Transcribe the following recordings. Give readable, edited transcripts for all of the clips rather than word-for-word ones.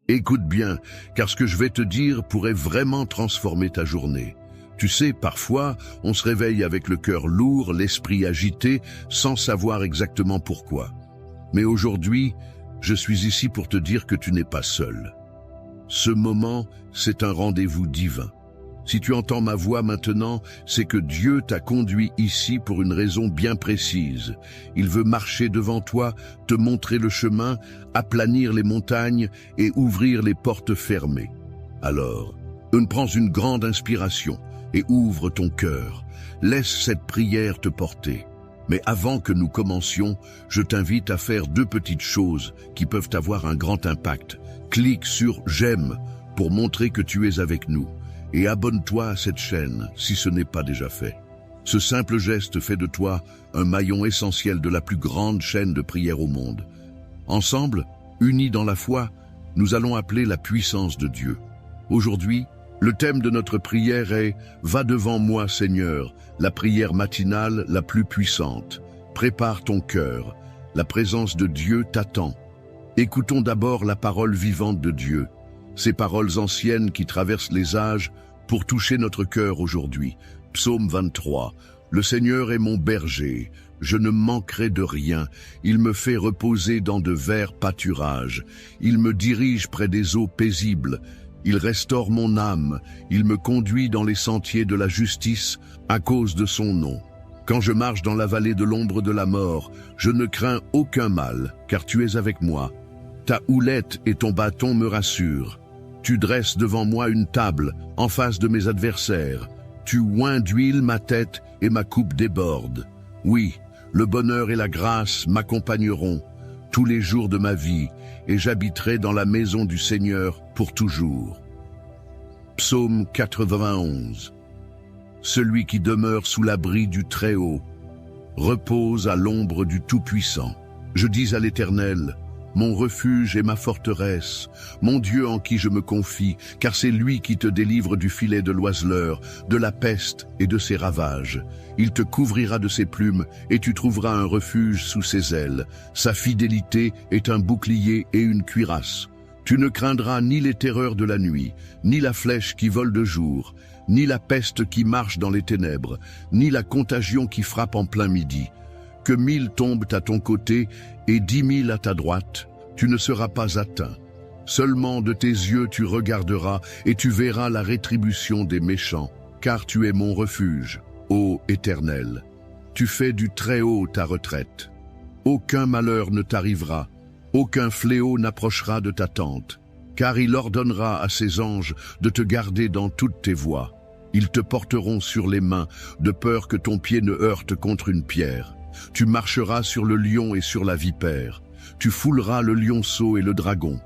Écoute bien, car ce que je vais te dire pourrait vraiment transformer ta journée. Tu sais, parfois, on se réveille avec le cœur lourd, l'esprit agité, sans savoir exactement pourquoi. Mais aujourd'hui, je suis ici pour te dire que tu n'es pas seul. Ce moment, c'est un rendez-vous divin. Si tu entends ma voix maintenant, c'est que Dieu t'a conduit ici pour une raison bien précise. Il veut marcher devant toi, te montrer le chemin, aplanir les montagnes et ouvrir les portes fermées. Alors, prends une grande inspiration et ouvre ton cœur. Laisse cette prière te porter. Mais avant que nous commencions, je t'invite à faire 2 petites choses qui peuvent avoir un grand impact. Clique sur « J'aime » pour montrer que tu es avec nous. Et abonne-toi à cette chaîne si ce n'est pas déjà fait. Ce simple geste fait de toi un maillon essentiel de la plus grande chaîne de prière au monde. Ensemble, unis dans la foi, nous allons appeler la puissance de Dieu. Aujourd'hui, le thème de notre prière est « Va devant moi, Seigneur », la prière matinale la plus puissante. Prépare ton cœur, la présence de Dieu t'attend. Écoutons d'abord la parole vivante de Dieu. Ces paroles anciennes qui traversent les âges pour toucher notre cœur aujourd'hui. Psaume 23. Le Seigneur est mon berger, je ne manquerai de rien. Il me fait reposer dans de verts pâturages. Il me dirige près des eaux paisibles. Il restaure mon âme. Il me conduit dans les sentiers de la justice à cause de son nom. Quand je marche dans la vallée de l'ombre de la mort, je ne crains aucun mal, car tu es avec moi. Ta houlette et ton bâton me rassurent. Tu dresses devant moi une table, en face de mes adversaires. Tu oins d'huile ma tête et ma coupe déborde. Oui, le bonheur et la grâce m'accompagneront tous les jours de ma vie, et j'habiterai dans la maison du Seigneur pour toujours. Psaume 91. Celui qui demeure sous l'abri du Très-Haut repose à l'ombre du Tout-Puissant. Je dis à l'Éternel, mon refuge et ma forteresse, mon Dieu en qui je me confie, car c'est lui qui te délivre du filet de l'oiseleur, de la peste et de ses ravages. Il te couvrira de ses plumes et tu trouveras un refuge sous ses ailes. Sa fidélité est un bouclier et une cuirasse. Tu ne craindras ni les terreurs de la nuit, ni la flèche qui vole de jour, ni la peste qui marche dans les ténèbres, ni la contagion qui frappe en plein midi. Que 1000 tombent à ton côté et 10 000 à ta droite, tu ne seras pas atteint. Seulement de tes yeux tu regarderas et tu verras la rétribution des méchants, car tu es mon refuge, ô Éternel. Tu fais du Très-Haut ta retraite. Aucun malheur ne t'arrivera, aucun fléau n'approchera de ta tente, car il ordonnera à ses anges de te garder dans toutes tes voies. Ils te porteront sur les mains, de peur que ton pied ne heurte contre une pierre. Tu marcheras sur le lion et sur la vipère. Tu fouleras le lionceau et le dragon.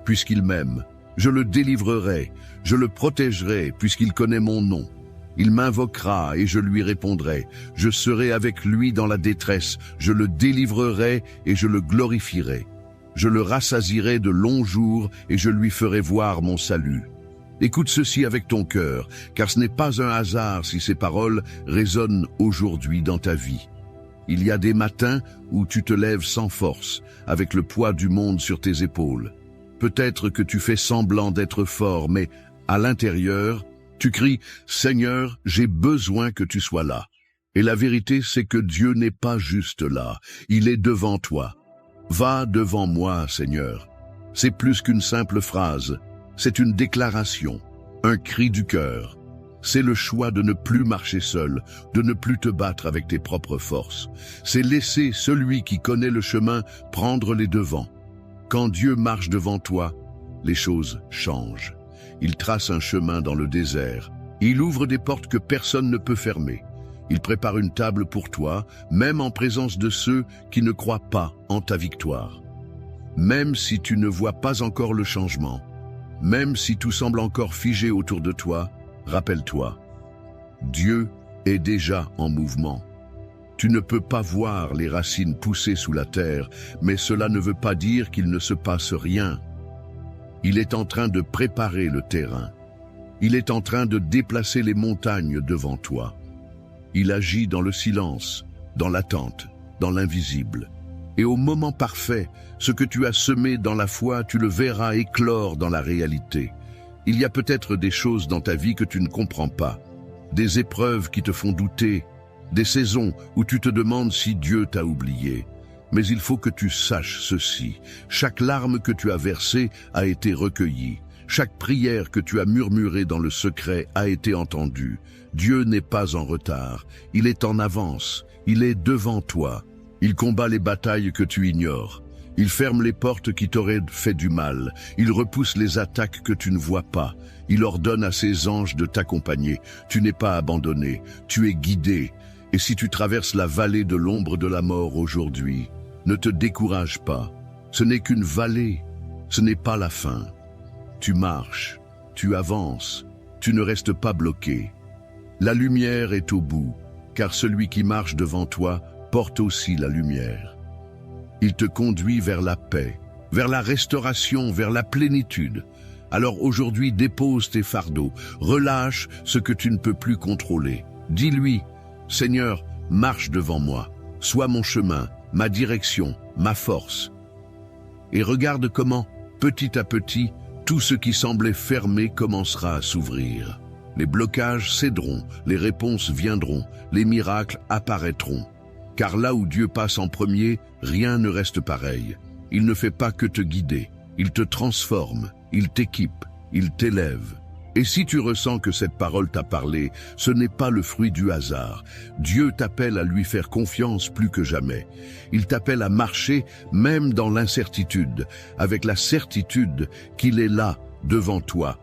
Puisqu'il m'aime, je le délivrerai, je le protégerai, puisqu'il connaît mon nom. Il m'invoquera et je lui répondrai. Je serai avec lui dans la détresse, je le délivrerai et je le glorifierai. Je le rassasierai de longs jours et je lui ferai voir mon salut. Écoute ceci avec ton cœur, car ce n'est pas un hasard si ces paroles résonnent aujourd'hui dans ta vie. Il y a des matins où tu te lèves sans force, avec le poids du monde sur tes épaules. Peut-être que tu fais semblant d'être fort, mais à l'intérieur, tu cries « Seigneur, j'ai besoin que tu sois là ». Et la vérité, c'est que Dieu n'est pas juste là, il est devant toi. Va devant moi, Seigneur. C'est plus qu'une simple phrase, c'est une déclaration, un cri du cœur. C'est le choix de ne plus marcher seul, de ne plus te battre avec tes propres forces. C'est laisser celui qui connaît le chemin prendre les devants. Quand Dieu marche devant toi, les choses changent. Il trace un chemin dans le désert. Il ouvre des portes que personne ne peut fermer. Il prépare une table pour toi, même en présence de ceux qui ne croient pas en ta victoire. Même si tu ne vois pas encore le changement, même si tout semble encore figé autour de toi, rappelle-toi, Dieu est déjà en mouvement. Tu ne peux pas voir les racines pousser sous la terre, mais cela ne veut pas dire qu'il ne se passe rien. Il est en train de préparer le terrain. Il est en train de déplacer les montagnes devant toi. Il agit dans le silence, dans l'attente, dans l'invisible. Et au moment parfait, ce que tu as semé dans la foi, tu le verras éclore dans la réalité. Il y a peut-être des choses dans ta vie que tu ne comprends pas, des épreuves qui te font douter, des saisons où tu te demandes si Dieu t'a oublié. Mais il faut que tu saches ceci, chaque larme que tu as versée a été recueillie, chaque prière que tu as murmurée dans le secret a été entendue. Dieu n'est pas en retard, il est en avance, il est devant toi. Il combat les batailles que tu ignores. Il ferme les portes qui t'auraient fait du mal. Il repousse les attaques que tu ne vois pas. Il ordonne à ses anges de t'accompagner. Tu n'es pas abandonné, tu es guidé. Et si tu traverses la vallée de l'ombre de la mort aujourd'hui, ne te décourage pas. Ce n'est qu'une vallée, ce n'est pas la fin. Tu marches, tu avances, tu ne restes pas bloqué. La lumière est au bout, car celui qui marche devant toi porte aussi la lumière. Il te conduit vers la paix, vers la restauration, vers la plénitude. Alors aujourd'hui, dépose tes fardeaux, relâche ce que tu ne peux plus contrôler. Dis-lui, Seigneur, marche devant moi, sois mon chemin, ma direction, ma force. Et regarde comment, petit à petit, tout ce qui semblait fermé commencera à s'ouvrir. Les blocages céderont, les réponses viendront, les miracles apparaîtront. Car là où Dieu passe en premier, rien ne reste pareil. Il ne fait pas que te guider, il te transforme, il t'équipe, il t'élève. Et si tu ressens que cette parole t'a parlé, ce n'est pas le fruit du hasard. Dieu t'appelle à lui faire confiance plus que jamais. Il t'appelle à marcher même dans l'incertitude, avec la certitude qu'il est là, devant toi.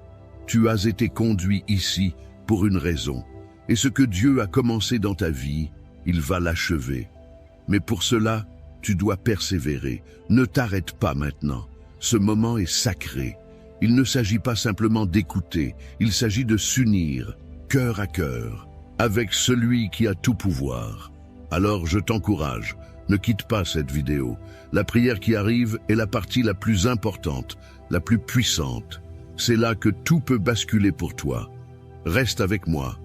Tu as été conduit ici pour une raison. Et ce que Dieu a commencé dans ta vie, il va l'achever. Mais pour cela, tu dois persévérer. Ne t'arrête pas maintenant. Ce moment est sacré. Il ne s'agit pas simplement d'écouter, il s'agit de s'unir, cœur à cœur, avec celui qui a tout pouvoir. Alors je t'encourage, ne quitte pas cette vidéo. La prière qui arrive est la partie la plus importante, la plus puissante. C'est là que tout peut basculer pour toi. Reste avec moi.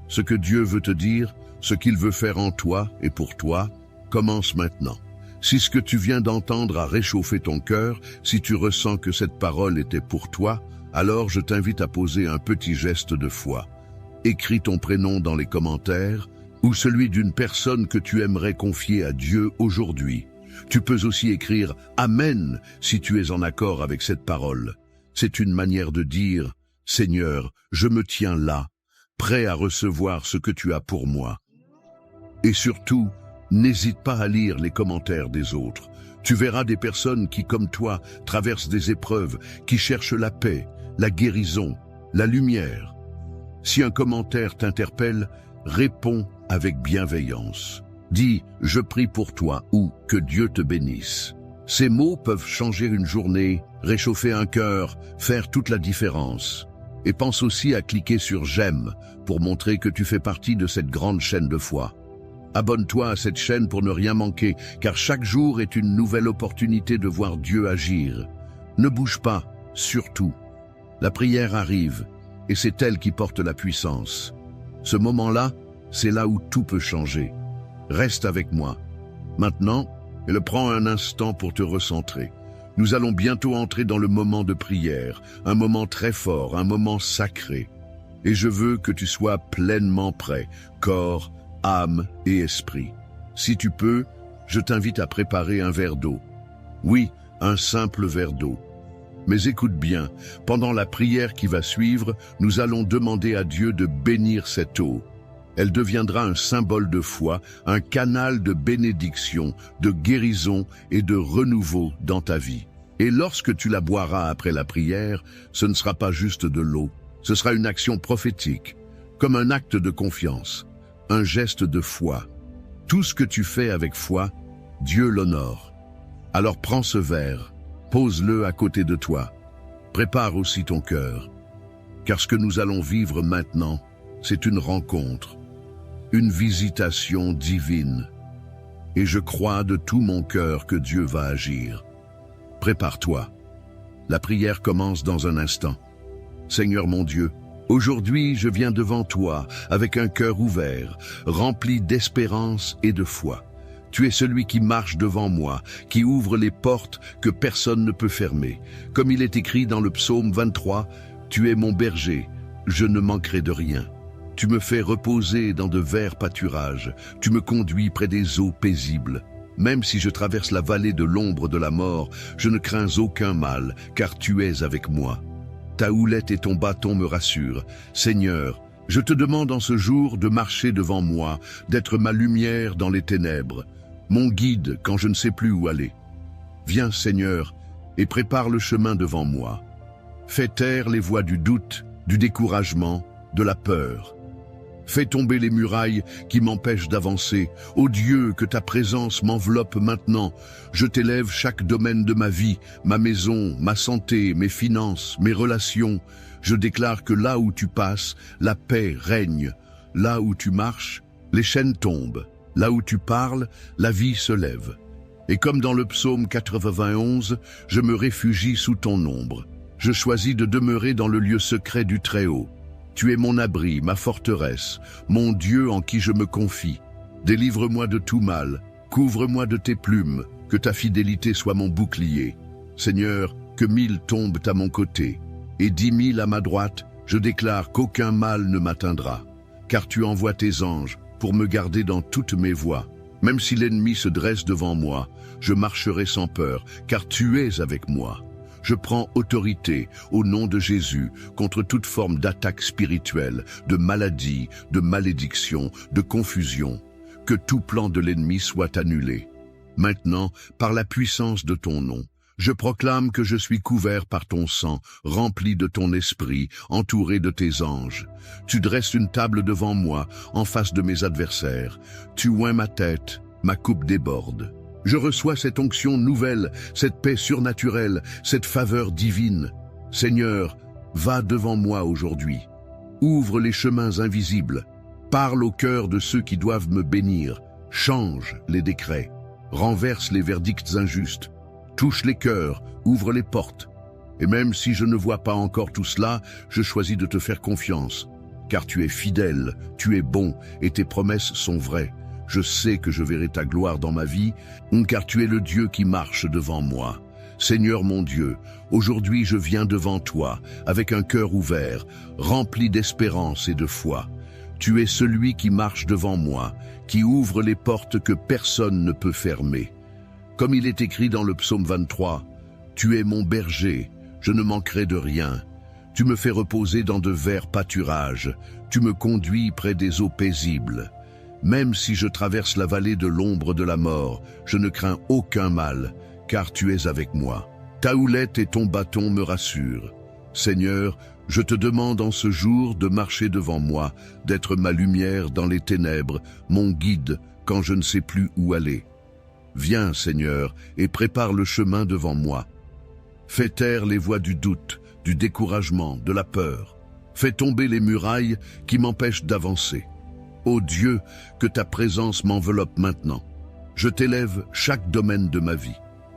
Ce que Dieu veut te dire, ce qu'il veut faire en toi et pour toi, commence maintenant. Si ce que tu viens d'entendre a réchauffé ton cœur, si tu ressens que cette parole était pour toi, alors je t'invite à poser un petit geste de foi. Écris ton prénom dans les commentaires ou celui d'une personne que tu aimerais confier à Dieu aujourd'hui. Tu peux aussi écrire « Amen » si tu es en accord avec cette parole. C'est une manière de dire « Seigneur, je me tiens là, prêt à recevoir ce que tu as pour moi. » Et surtout, n'hésite pas à lire les commentaires des autres. Tu verras des personnes qui, comme toi, traversent des épreuves, qui cherchent la paix, la guérison, la lumière. Si un commentaire t'interpelle, réponds avec bienveillance. Dis « Je prie pour toi » ou « Que Dieu te bénisse ». Ces mots peuvent changer une journée, réchauffer un cœur, faire toute la différence. Et pense aussi à cliquer sur « J'aime » pour montrer que tu fais partie de cette grande chaîne de foi. Abonne-toi à cette chaîne pour ne rien manquer, car chaque jour est une nouvelle opportunité de voir Dieu agir. Ne bouge pas, surtout. La prière arrive, et c'est elle qui porte la puissance. Ce moment-là, c'est là où tout peut changer. Reste avec moi. Maintenant, prends un instant pour te recentrer. Nous allons bientôt entrer dans le moment de prière, un moment très fort, un moment sacré. Et je veux que tu sois pleinement prêt, corps, âme et esprit. Si tu peux, je t'invite à préparer un verre d'eau. Oui, un simple verre d'eau. Mais écoute bien, pendant la prière qui va suivre, nous allons demander à Dieu de bénir cette eau. Elle deviendra un symbole de foi, un canal de bénédiction, de guérison et de renouveau dans ta vie. Et lorsque tu la boiras après la prière, ce ne sera pas juste de l'eau, ce sera une action prophétique, comme un acte de confiance. Un geste de foi. Tout ce que tu fais avec foi, Dieu l'honore. Alors prends ce verre, pose-le à côté de toi. Prépare aussi ton cœur. Car ce que nous allons vivre maintenant, c'est une rencontre, une visitation divine. Et je crois de tout mon cœur que Dieu va agir. Prépare-toi. La prière commence dans un instant. Seigneur mon Dieu, aujourd'hui, je viens devant toi avec un cœur ouvert, rempli d'espérance et de foi. Tu es celui qui marche devant moi, qui ouvre les portes que personne ne peut fermer. Comme il est écrit dans le psaume 23, « Tu es mon berger, je ne manquerai de rien. Tu me fais reposer dans de verts pâturages, tu me conduis près des eaux paisibles. Même si je traverse la vallée de l'ombre de la mort, je ne crains aucun mal, car tu es avec moi. Ta houlette et ton bâton me rassurent. Seigneur, je te demande en ce jour de marcher devant moi, d'être ma lumière dans les ténèbres, mon guide quand je ne sais plus où aller. Viens, Seigneur, et prépare le chemin devant moi. Fais taire les voix du doute, du découragement, de la peur. Fais tomber les murailles qui m'empêchent d'avancer. Ô Dieu, que ta présence m'enveloppe maintenant. Je t'élève chaque domaine de ma vie, ma maison, ma santé, mes finances, mes relations. Je déclare que là où tu passes, la paix règne. Là où tu marches, les chaînes tombent. Là où tu parles, la vie se lève. Et comme dans le psaume 91, je me réfugie sous ton ombre. Je choisis de demeurer dans le lieu secret du Très-Haut. Tu es mon abri, ma forteresse, mon Dieu en qui je me confie. Délivre-moi de tout mal, couvre-moi de tes plumes, que ta fidélité soit mon bouclier. Seigneur, que 1000 tombent à mon côté, et 10 000 à ma droite, je déclare qu'aucun mal ne m'atteindra. Car tu envoies tes anges pour me garder dans toutes mes voies. Même si l'ennemi se dresse devant moi, je marcherai sans peur, car tu es avec moi. Je prends autorité au nom de Jésus contre toute forme d'attaque spirituelle, de maladie, de malédiction, de confusion. Que tout plan de l'ennemi soit annulé. Maintenant, par la puissance de ton nom, je proclame que je suis couvert par ton sang, rempli de ton esprit, entouré de tes anges. Tu dresses une table devant moi, en face de mes adversaires. Tu oins ma tête, ma coupe déborde. Je reçois cette onction nouvelle, cette paix surnaturelle, cette faveur divine. Seigneur, va devant moi aujourd'hui. Ouvre les chemins invisibles. Parle au cœur de ceux qui doivent me bénir. Change les décrets. Renverse les verdicts injustes. Touche les cœurs, ouvre les portes. Et même si je ne vois pas encore tout cela, je choisis de te faire confiance. Car tu es fidèle, tu es bon, et tes promesses sont vraies. Je sais que je verrai ta gloire dans ma vie, car tu es le Dieu qui marche devant moi. Seigneur mon Dieu, aujourd'hui je viens devant toi, avec un cœur ouvert, rempli d'espérance et de foi. Tu es celui qui marche devant moi, qui ouvre les portes que personne ne peut fermer. Comme il est écrit dans le psaume 23, « Tu es mon berger, je ne manquerai de rien. Tu me fais reposer dans de verts pâturages, tu me conduis près des eaux paisibles. » Même si je traverse la vallée de l'ombre de la mort, je ne crains aucun mal, car tu es avec moi. Ta houlette et ton bâton me rassurent. Seigneur, je te demande en ce jour de marcher devant moi, d'être ma lumière dans les ténèbres, mon guide quand je ne sais plus où aller. Viens, Seigneur, et prépare le chemin devant moi. Fais taire les voix du doute, du découragement, de la peur. Fais tomber les murailles qui m'empêchent d'avancer. Ô Dieu, que ta présence m'enveloppe maintenant. Je t'élève chaque domaine de ma vie,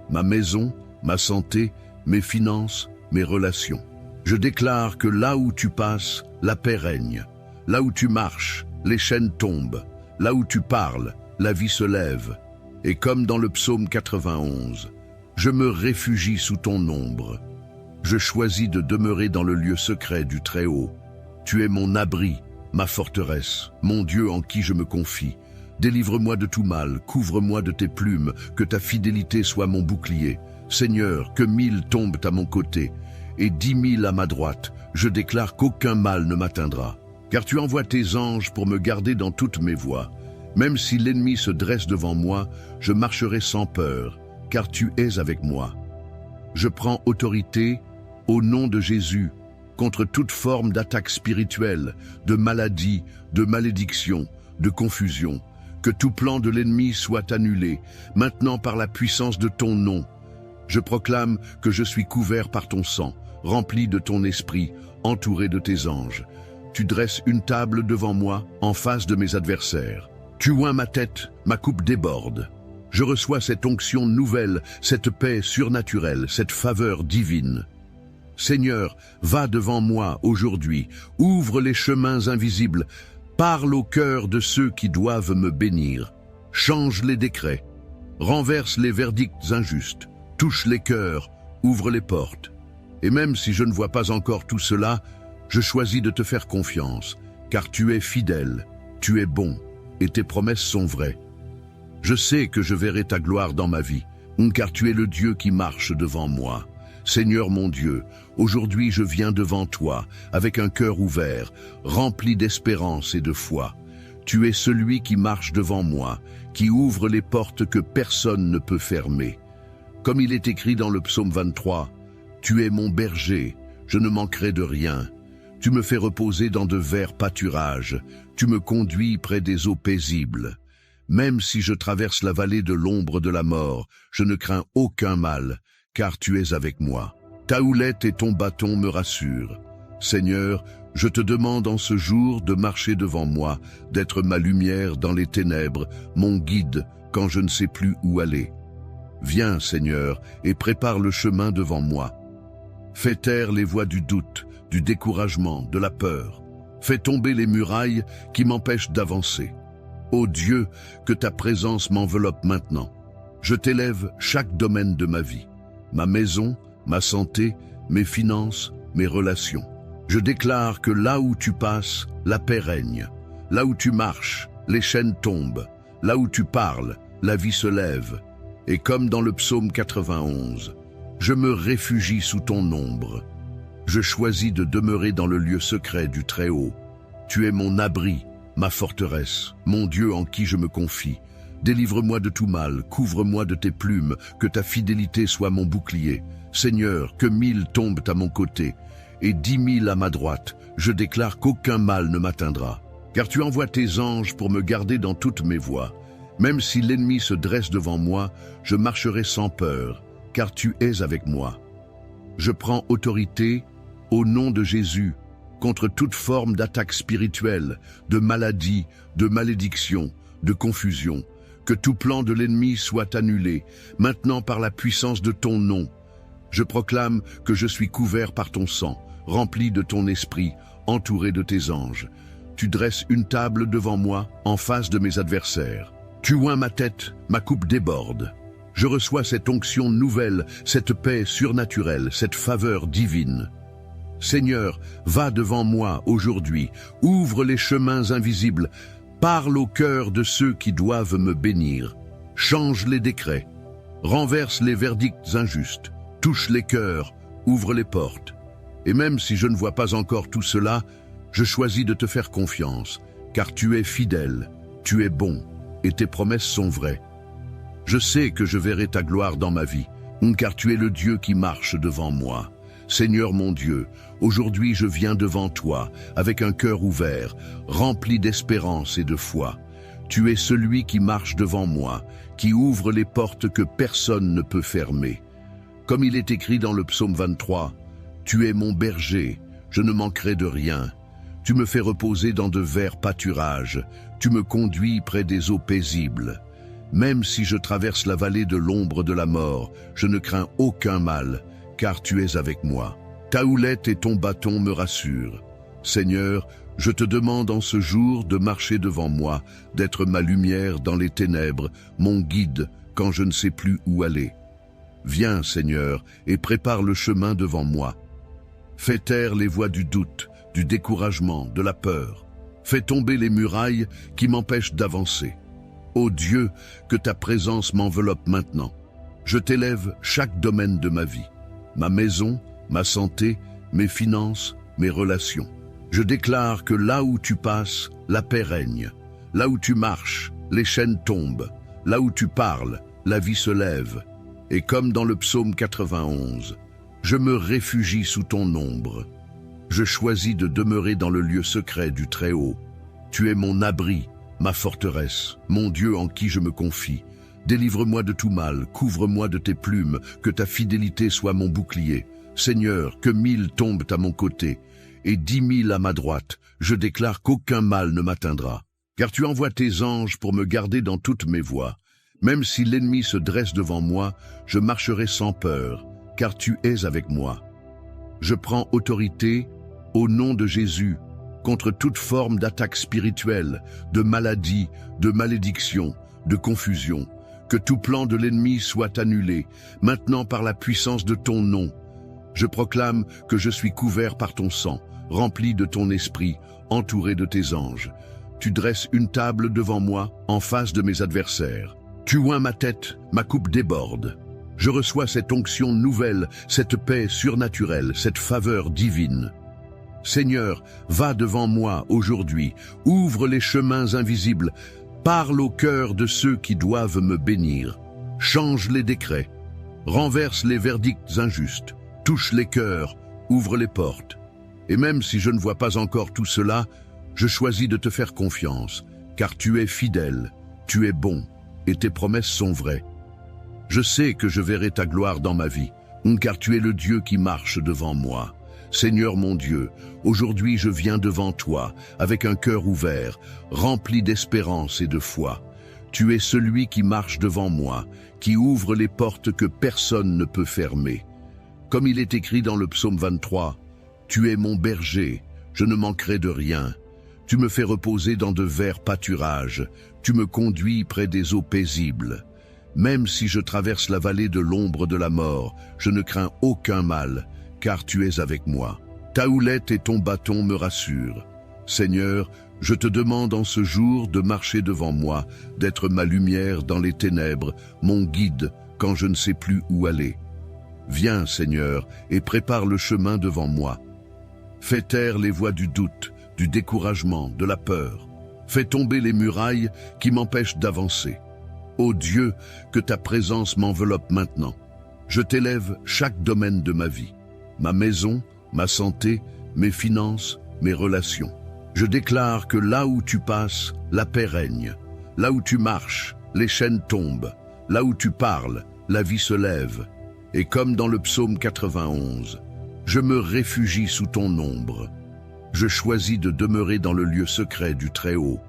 ma maison, ma santé, mes finances, mes relations. Je déclare que là où tu passes, la paix règne. Là où tu marches, les chaînes tombent. Là où tu parles, la vie se lève. Et comme dans le psaume 91, je me réfugie sous ton ombre. Je choisis de demeurer dans le lieu secret du Très-Haut. Tu es mon abri, ma forteresse, mon Dieu en qui je me confie. Délivre-moi de tout mal, couvre-moi de tes plumes, que ta fidélité soit mon bouclier. Seigneur, que 1000 tombent à mon côté, et 10 000 à ma droite, je déclare qu'aucun mal ne m'atteindra. Car tu envoies tes anges pour me garder dans toutes mes voies. Même si l'ennemi se dresse devant moi, je marcherai sans peur, car tu es avec moi. Je prends autorité au nom de Jésus, contre toute forme d'attaque spirituelle, de maladie, de malédiction, de confusion. Que tout plan de l'ennemi soit annulé, maintenant par la puissance de ton nom. Je proclame que je suis couvert par ton sang, rempli de ton esprit, entouré de tes anges. Tu dresses une table devant moi, en face de mes adversaires. Tu oins ma tête, ma coupe déborde. Je reçois cette onction nouvelle, cette paix surnaturelle, cette faveur divine. Seigneur, va devant moi aujourd'hui, ouvre les chemins invisibles, parle au cœur de ceux qui doivent me bénir. change les décrets, renverse les verdicts injustes, touche les cœurs, ouvre les portes. Et même si je ne vois pas encore tout cela, je choisis de te faire confiance, car tu es fidèle, tu es bon, et tes promesses sont vraies. Je sais que je verrai ta gloire dans ma vie, car tu es le Dieu qui marche devant moi. Seigneur mon Dieu, aujourd'hui je viens devant toi, avec un cœur ouvert, rempli d'espérance et de foi. Tu es celui qui marche devant moi, qui ouvre les portes que personne ne peut fermer. Comme il est écrit dans le psaume 23, « Tu es mon berger, je ne manquerai de rien. Tu me fais reposer dans de verts pâturages, tu me conduis près des eaux paisibles. Même si je traverse la vallée de l'ombre de la mort, je ne crains aucun mal, car tu es avec moi. Ta houlette et ton bâton me rassurent. Seigneur, je te demande en ce jour de marcher devant moi, d'être ma lumière dans les ténèbres, mon guide quand je ne sais plus où aller. Viens, Seigneur, et prépare le chemin devant moi. Fais taire les voix du doute, du découragement, de la peur. Fais tomber les murailles qui m'empêchent d'avancer. Ô Dieu, que ta présence m'enveloppe maintenant. Je t'élève chaque domaine de ma vie. Ma maison, ma santé, mes finances, mes relations. Je déclare que là où tu passes, la paix règne. Là où tu marches, les chaînes tombent. Là où tu parles, la vie se lève. Et comme dans le psaume 91, je me réfugie sous ton ombre. Je choisis de demeurer dans le lieu secret du Très-Haut. Tu es mon abri, ma forteresse, mon Dieu en qui je me confie. Délivre-moi de tout mal, couvre-moi de tes plumes, que ta fidélité soit mon bouclier. Seigneur, que 1000 tombent à mon côté, et 10 000 à ma droite, je déclare qu'aucun mal ne m'atteindra. Car tu envoies tes anges pour me garder dans toutes mes voies. Même si l'ennemi se dresse devant moi, je marcherai sans peur, car tu es avec moi. Je prends autorité, au nom de Jésus, contre toute forme d'attaque spirituelle, de maladie, de malédiction, de confusion. Que tout plan de l'ennemi soit annulé, maintenant par la puissance de ton nom. Je proclame que je suis couvert par ton sang, rempli de ton esprit, entouré de tes anges. Tu dresses une table devant moi, en face de mes adversaires. Tu oins ma tête, ma coupe déborde. Je reçois cette onction nouvelle, cette paix surnaturelle, cette faveur divine. Seigneur, va devant moi aujourd'hui, ouvre les chemins invisibles, parle au cœur de ceux qui doivent me bénir. Change les décrets, renverse les verdicts injustes, touche les cœurs, ouvre les portes. Et même si je ne vois pas encore tout cela, je choisis de te faire confiance, car tu es fidèle, tu es bon, et tes promesses sont vraies. Je sais que je verrai ta gloire dans ma vie, car tu es le Dieu qui marche devant moi. Seigneur mon Dieu, aujourd'hui je viens devant toi, avec un cœur ouvert, rempli d'espérance et de foi. Tu es celui qui marche devant moi, qui ouvre les portes que personne ne peut fermer. Comme il est écrit dans le psaume 23, « Tu es mon berger, je ne manquerai de rien. Tu me fais reposer dans de verts pâturages, tu me conduis près des eaux paisibles. Même si je traverse la vallée de l'ombre de la mort, je ne crains aucun mal, car tu es avec moi. Ta houlette et ton bâton me rassurent. Seigneur, je te demande en ce jour de marcher devant moi, d'être ma lumière dans les ténèbres, mon guide quand je ne sais plus où aller. Viens, Seigneur, et prépare le chemin devant moi. Fais taire les voix du doute, du découragement, de la peur. Fais tomber les murailles qui m'empêchent d'avancer. Ô Dieu, que ta présence m'enveloppe maintenant. Je t'élève chaque domaine de ma vie. Ma maison, ma santé, mes finances, mes relations. Je déclare que là où tu passes, la paix règne. Là où tu marches, les chaînes tombent. Là où tu parles, la vie se lève. Et comme dans le psaume 91, je me réfugie sous ton ombre. Je choisis de demeurer dans le lieu secret du Très-Haut. Tu es mon abri, ma forteresse, mon Dieu en qui je me confie. Délivre-moi de tout mal, couvre-moi de tes plumes, que ta fidélité soit mon bouclier. Seigneur, que 1000 tombent à mon côté, et 10 000 à ma droite, je déclare qu'aucun mal ne m'atteindra. Car tu envoies tes anges pour me garder dans toutes mes voies. Même si l'ennemi se dresse devant moi, je marcherai sans peur, car tu es avec moi. Je prends autorité, au nom de Jésus, contre toute forme d'attaque spirituelle, de maladie, de malédiction, de confusion. Que tout plan de l'ennemi soit annulé, maintenant par la puissance de ton nom. Je proclame que je suis couvert par ton sang, rempli de ton esprit, entouré de tes anges. Tu dresses une table devant moi, en face de mes adversaires. Tu oins ma tête, ma coupe déborde. Je reçois cette onction nouvelle, cette paix surnaturelle, cette faveur divine. Seigneur, va devant moi aujourd'hui, ouvre les chemins invisibles, parle au cœur de ceux qui doivent me bénir, change les décrets, renverse les verdicts injustes, touche les cœurs, ouvre les portes. Et même si je ne vois pas encore tout cela, je choisis de te faire confiance, car tu es fidèle, tu es bon, et tes promesses sont vraies. Je sais que je verrai ta gloire dans ma vie, car tu es le Dieu qui marche devant moi. Seigneur mon Dieu, aujourd'hui je viens devant toi, avec un cœur ouvert, rempli d'espérance et de foi. Tu es celui qui marche devant moi, qui ouvre les portes que personne ne peut fermer. Comme il est écrit dans le psaume 23, « Tu es mon berger, je ne manquerai de rien. Tu me fais reposer dans de verts pâturages, tu me conduis près des eaux paisibles. Même si je traverse la vallée de l'ombre de la mort, je ne crains aucun mal, car tu es avec moi. Ta houlette et ton bâton me rassurent. Seigneur, je te demande en ce jour de marcher devant moi, d'être ma lumière dans les ténèbres, mon guide quand je ne sais plus où aller. Viens, Seigneur, et prépare le chemin devant moi. Fais taire les voix du doute, du découragement, de la peur. Fais tomber les murailles qui m'empêchent d'avancer. Ô Dieu, que ta présence m'enveloppe maintenant. Je t'élève chaque domaine de ma vie. Ma maison, ma santé, mes finances, mes relations. Je déclare que là où tu passes, la paix règne. Là où tu marches, les chaînes tombent. Là où tu parles, la vie se lève. Et comme dans le psaume 91, je me réfugie sous ton ombre. Je choisis de demeurer dans le lieu secret du Très-Haut.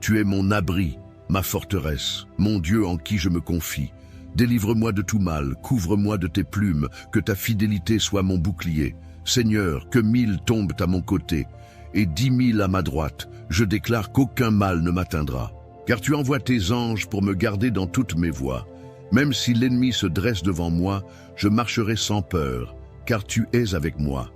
Tu es mon abri, ma forteresse, mon Dieu en qui je me confie. Délivre-moi de tout mal, couvre-moi de tes plumes, que ta fidélité soit mon bouclier. Seigneur, que 1000 tombent à mon côté, et 10 000 à ma droite, je déclare qu'aucun mal ne m'atteindra. Car tu envoies tes anges pour me garder dans toutes mes voies. Même si l'ennemi se dresse devant moi, je marcherai sans peur, car tu es avec moi.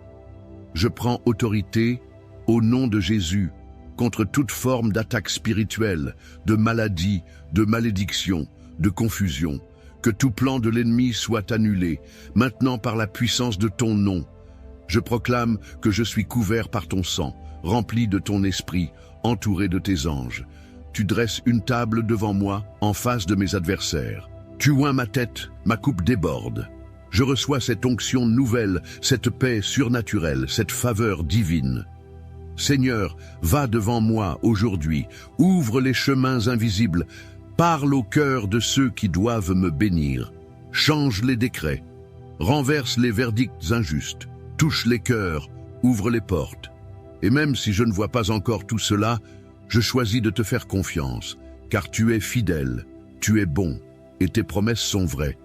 Je prends autorité, au nom de Jésus, contre toute forme d'attaque spirituelle, de maladie, de malédiction, de confusion. Que tout plan de l'ennemi soit annulé, maintenant par la puissance de ton nom. Je proclame que je suis couvert par ton sang, rempli de ton esprit, entouré de tes anges. Tu dresses une table devant moi, en face de mes adversaires. Tu oins ma tête, ma coupe déborde. Je reçois cette onction nouvelle, cette paix surnaturelle, cette faveur divine. Seigneur, va devant moi aujourd'hui, ouvre les chemins invisibles, parle au cœur de ceux qui doivent me bénir, change les décrets, renverse les verdicts injustes, touche les cœurs, ouvre les portes. Et même si je ne vois pas encore tout cela, je choisis de te faire confiance, car tu es fidèle, tu es bon, et tes promesses sont vraies.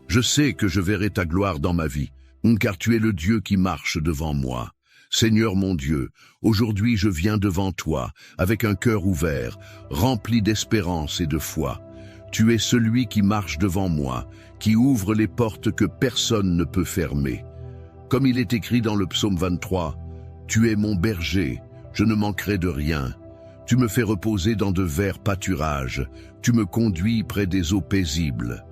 Je sais que je verrai ta gloire dans ma vie, car tu es le Dieu qui marche devant moi. Seigneur mon Dieu, aujourd'hui je viens devant toi, avec un cœur ouvert, rempli d'espérance et de foi. Tu es celui qui marche devant moi, qui ouvre les portes que personne ne peut fermer. Comme il est écrit dans le psaume 23, « Tu es mon berger, je ne manquerai de rien. Tu me fais reposer dans de verts pâturages, tu me conduis près des eaux paisibles.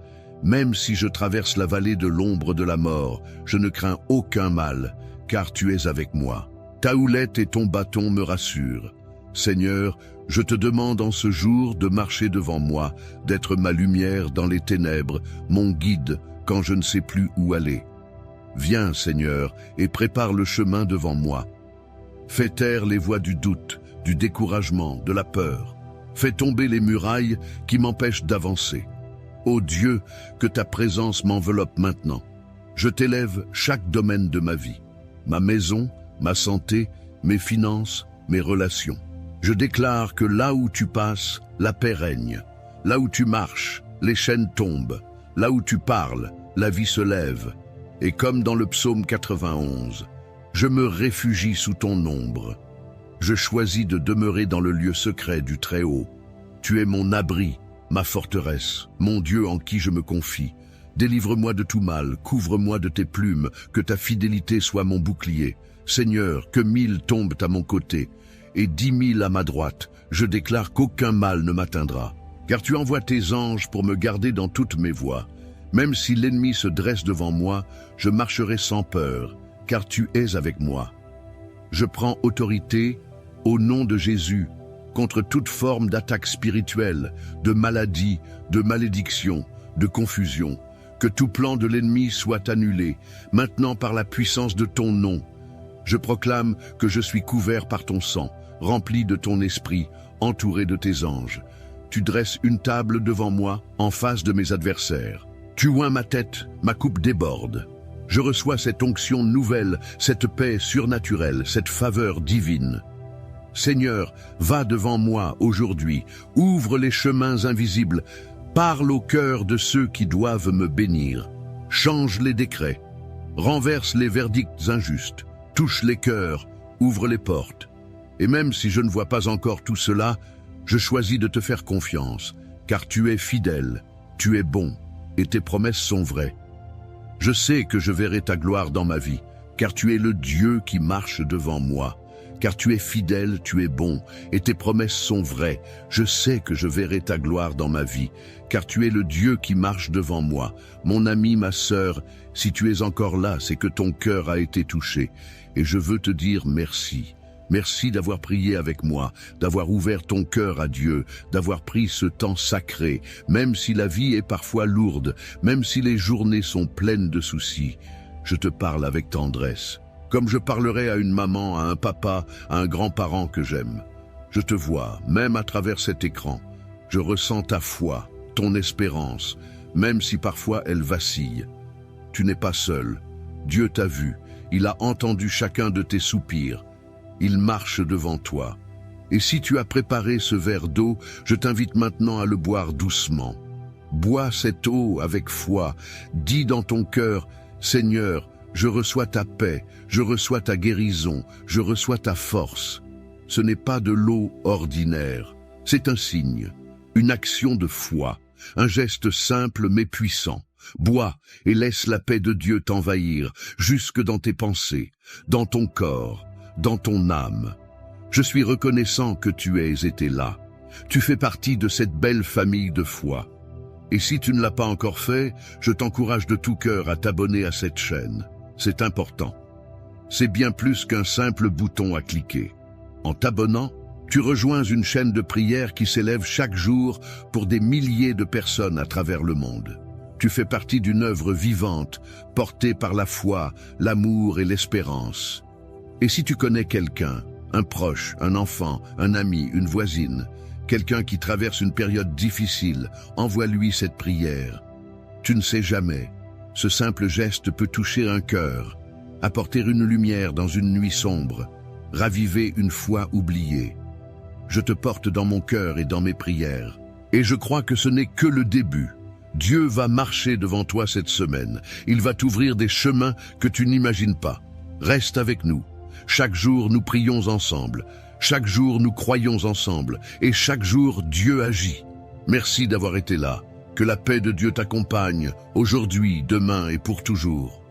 Même si je traverse la vallée de l'ombre de la mort, je ne crains aucun mal, car tu es avec moi. Ta houlette et ton bâton me rassurent. Seigneur, je te demande en ce jour de marcher devant moi, d'être ma lumière dans les ténèbres, mon guide quand je ne sais plus où aller. Viens, Seigneur, et prépare le chemin devant moi. Fais taire les voix du doute, du découragement, de la peur. Fais tomber les murailles qui m'empêchent d'avancer. Ô Dieu, que ta présence m'enveloppe maintenant. Je t'élève chaque domaine de ma vie. Ma maison, ma santé, mes finances, mes relations. Je déclare que là où tu passes, la paix règne. Là où tu marches, les chaînes tombent. Là où tu parles, la vie se lève. Et comme dans le psaume 91, je me réfugie sous ton ombre. Je choisis de demeurer dans le lieu secret du Très-Haut. Tu es mon abri, ma forteresse, mon Dieu en qui je me confie. Délivre-moi de tout mal, couvre-moi de tes plumes, que ta fidélité soit mon bouclier. Seigneur, que 1000 tombent à mon côté, et 10 000 à ma droite, je déclare qu'aucun mal ne m'atteindra. Car tu envoies tes anges pour me garder dans toutes mes voies. Même si l'ennemi se dresse devant moi, je marcherai sans peur, car tu es avec moi. Je prends autorité, au nom de Jésus, contre toute forme d'attaque spirituelle, de maladie, de malédiction, de confusion. Que tout plan de l'ennemi soit annulé, maintenant par la puissance de ton nom. Je proclame que je suis couvert par ton sang, rempli de ton esprit, entouré de tes anges. Tu dresses une table devant moi, en face de mes adversaires. Tu oins ma tête, ma coupe déborde. Je reçois cette onction nouvelle, cette paix surnaturelle, cette faveur divine. Seigneur, va devant moi aujourd'hui, ouvre les chemins invisibles, parle au cœur de ceux qui doivent me bénir. Change les décrets, renverse les verdicts injustes, touche les cœurs, ouvre les portes. Et même si je ne vois pas encore tout cela, je choisis de te faire confiance, car tu es fidèle, tu es bon, et tes promesses sont vraies. Je sais que je verrai ta gloire dans ma vie, car tu es le Dieu qui marche devant moi. Car tu es fidèle, tu es bon, et tes promesses sont vraies. Je sais que je verrai ta gloire dans ma vie, car tu es le Dieu qui marche devant moi. Mon ami, ma sœur, si tu es encore là, c'est que ton cœur a été touché. Et je veux te dire merci. Merci d'avoir prié avec moi, d'avoir ouvert ton cœur à Dieu, d'avoir pris ce temps sacré, même si la vie est parfois lourde, même si les journées sont pleines de soucis. Je te parle avec tendresse. Comme je parlerais à une maman, à un papa, à un grand-parent que j'aime. Je te vois, même à travers cet écran. Je ressens ta foi, ton espérance, même si parfois elle vacille. Tu n'es pas seul. Dieu t'a vu. Il a entendu chacun de tes soupirs. Il marche devant toi. Et si tu as préparé ce verre d'eau, je t'invite maintenant à le boire doucement. Bois cette eau avec foi. Dis dans ton cœur, Seigneur, je reçois ta paix, je reçois ta guérison, je reçois ta force. Ce n'est pas de l'eau ordinaire, c'est un signe, une action de foi, un geste simple mais puissant. Bois et laisse la paix de Dieu t'envahir, jusque dans tes pensées, dans ton corps, dans ton âme. Je suis reconnaissant que tu aies été là. Tu fais partie de cette belle famille de foi. Et si tu ne l'as pas encore fait, je t'encourage de tout cœur à t'abonner à cette chaîne. C'est important. C'est bien plus qu'un simple bouton à cliquer. En t'abonnant, tu rejoins une chaîne de prière qui s'élève chaque jour pour des milliers de personnes à travers le monde. Tu fais partie d'une œuvre vivante, portée par la foi, l'amour et l'espérance. Et si tu connais quelqu'un, un proche, un enfant, un ami, une voisine, quelqu'un qui traverse une période difficile, envoie-lui cette prière. Tu ne sais jamais. Ce simple geste peut toucher un cœur, apporter une lumière dans une nuit sombre, raviver une foi oubliée. Je te porte dans mon cœur et dans mes prières. Et je crois que ce n'est que le début. Dieu va marcher devant toi cette semaine. Il va t'ouvrir des chemins que tu n'imagines pas. Reste avec nous. Chaque jour, nous prions ensemble. Chaque jour, nous croyons ensemble. Et chaque jour, Dieu agit. Merci d'avoir été là. Que la paix de Dieu t'accompagne, aujourd'hui, demain et pour toujours.